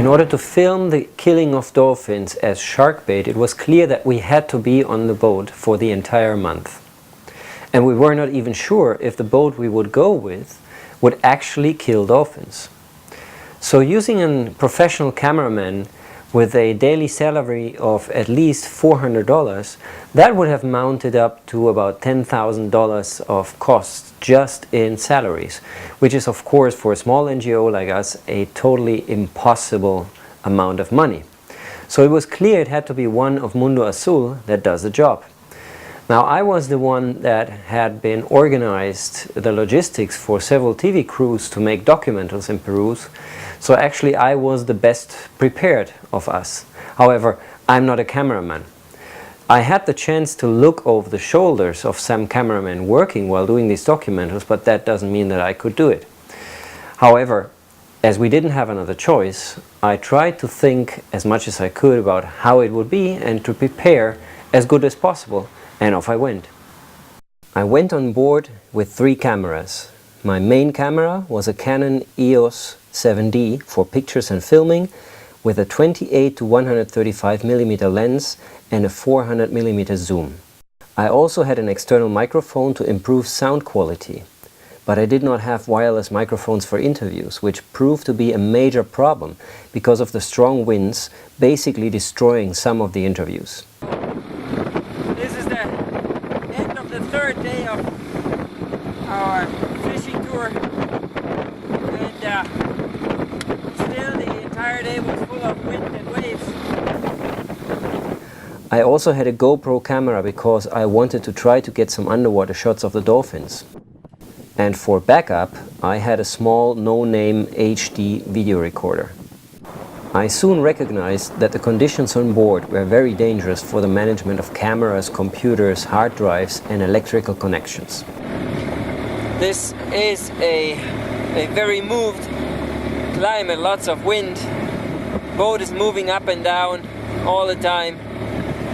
order to film the killing of dolphins as shark bait, it was clear that we had to be on the boat for the entire month. And we were not even sure if the boat we would go with would actually kill dolphins. So using a professional cameraman with a daily salary of at least $400, that would have mounted up to about $10,000 of costs just in salaries, which is of course for a small NGO like us a totally impossible amount of money. So it was clear it had to be one of Mundo Azul that does the job. Now I was the one that had been organized the logistics for several TV crews to make documentals in Peru, so actually I was the best prepared of us. However, I'm not a cameraman. I had the chance to look over the shoulders of some cameramen working while doing these documentals, but that doesn't mean that I could do it. However, as we didn't have another choice, I tried to think as much as I could about how it would be and to prepare as good as possible. And off I went. I went on board with 3 cameras. My main camera was a Canon EOS 7D for pictures and filming with a 28 to 135 mm lens and a 400 mm zoom. I also had an external microphone to improve sound quality, but I did not have wireless microphones for interviews, which proved to be a major problem because of the strong winds basically destroying some of the interviews. Third day of our fishing tour, and still the entire day was full of wind and waves. I also had a GoPro camera because I wanted to try to get some underwater shots of the dolphins. And for backup, I had a small no-name HD video recorder. I soon recognized that the conditions on board were very dangerous for the management of cameras, computers, hard drives and electrical connections. This is a very moved climate, lots of wind. Boat is moving up and down all the time.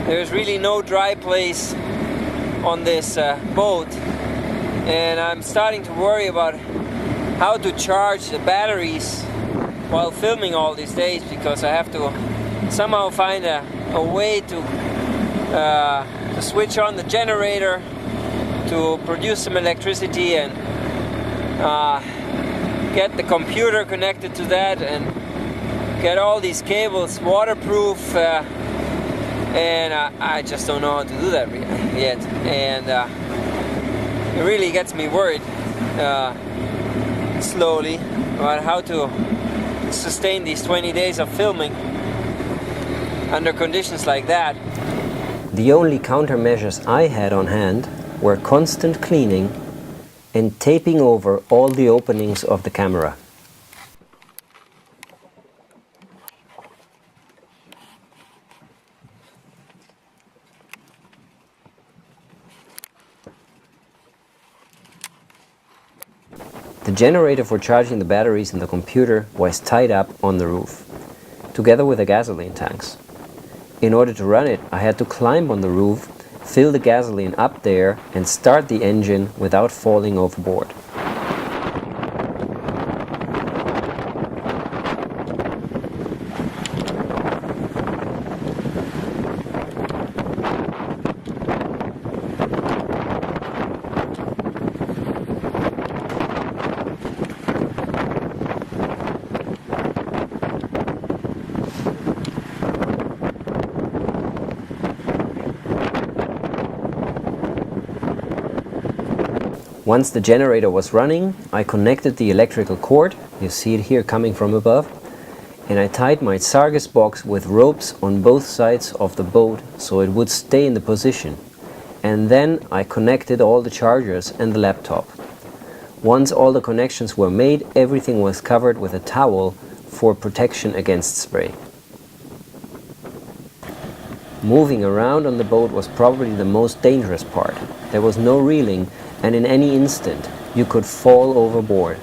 There's really no dry place on this boat, and I'm starting to worry about how to charge the batteries while filming all these days, because I have to somehow find a way to switch on the generator to produce some electricity and get the computer connected to that and get all these cables waterproof, and I just don't know how to do that yet, and it really gets me worried slowly about how to sustain these 20 days of filming under conditions like that. The only countermeasures I had on hand were constant cleaning and taping over all the openings of the camera. The generator for charging the batteries in the computer was tied up on the roof, together with the gasoline tanks. In order to run it, I had to climb on the roof, fill the gasoline up there and start the engine without falling overboard. Once the generator was running, I connected the electrical cord, you see it here coming from above, and I tied my Sargus box with ropes on both sides of the boat so it would stay in the position. And then I connected all the chargers and the laptop. Once all the connections were made, everything was covered with a towel for protection against spray. Moving around on the boat was probably the most dangerous part. There was no reeling, and in any instant you could fall overboard,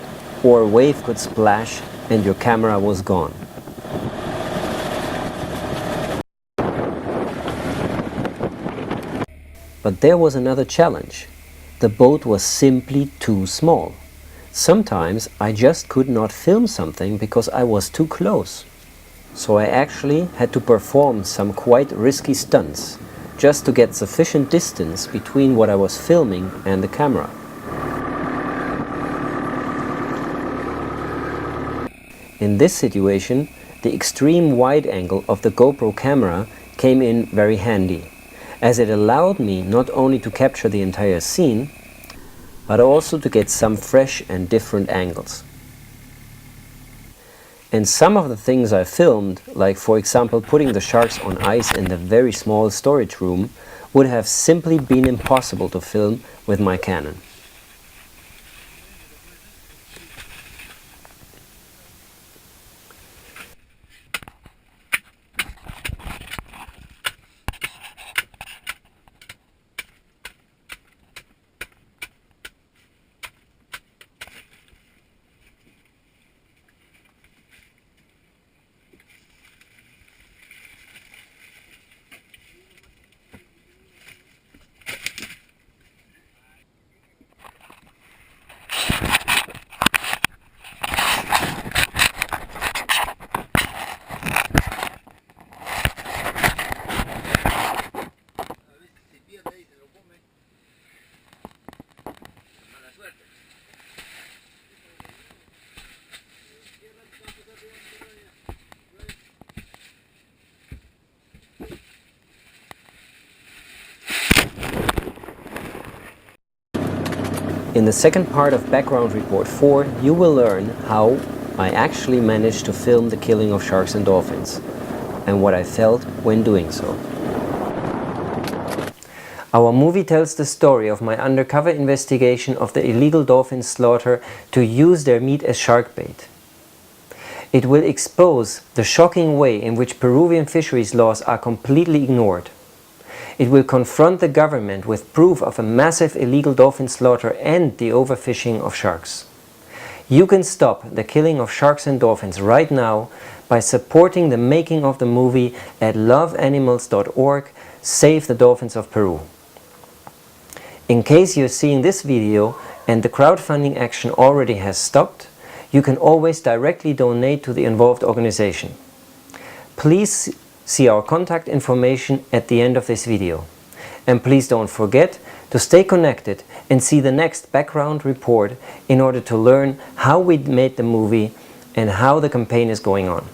or a wave could splash and your camera was gone. But there was another challenge. The boat was simply too small. Sometimes I just could not film something because I was too close. So I actually had to perform some quite risky stunts just to get sufficient distance between what I was filming and the camera. In this situation, the extreme wide angle of the GoPro camera came in very handy, as it allowed me not only to capture the entire scene, but also to get some fresh and different angles. And some of the things I filmed, like for example putting the sharks on ice in the very small storage room, would have simply been impossible to film with my Canon. In the second part of Background Report 4, you will learn how I actually managed to film the killing of sharks and dolphins, and what I felt when doing so. Our movie tells the story of my undercover investigation of the illegal dolphin slaughter to use their meat as shark bait. It will expose the shocking way in which Peruvian fisheries laws are completely ignored. It will confront the government with proof of a massive illegal dolphin slaughter and the overfishing of sharks. You can stop the killing of sharks and dolphins right now by supporting the making of the movie at loveanimals.org, Save the Dolphins of Peru. In case you're seeing this video and the crowdfunding action already has stopped, you can always directly donate to the involved organization. Please see our contact information at the end of this video. And please don't forget to stay connected and see the next background report in order to learn how we made the movie and how the campaign is going on.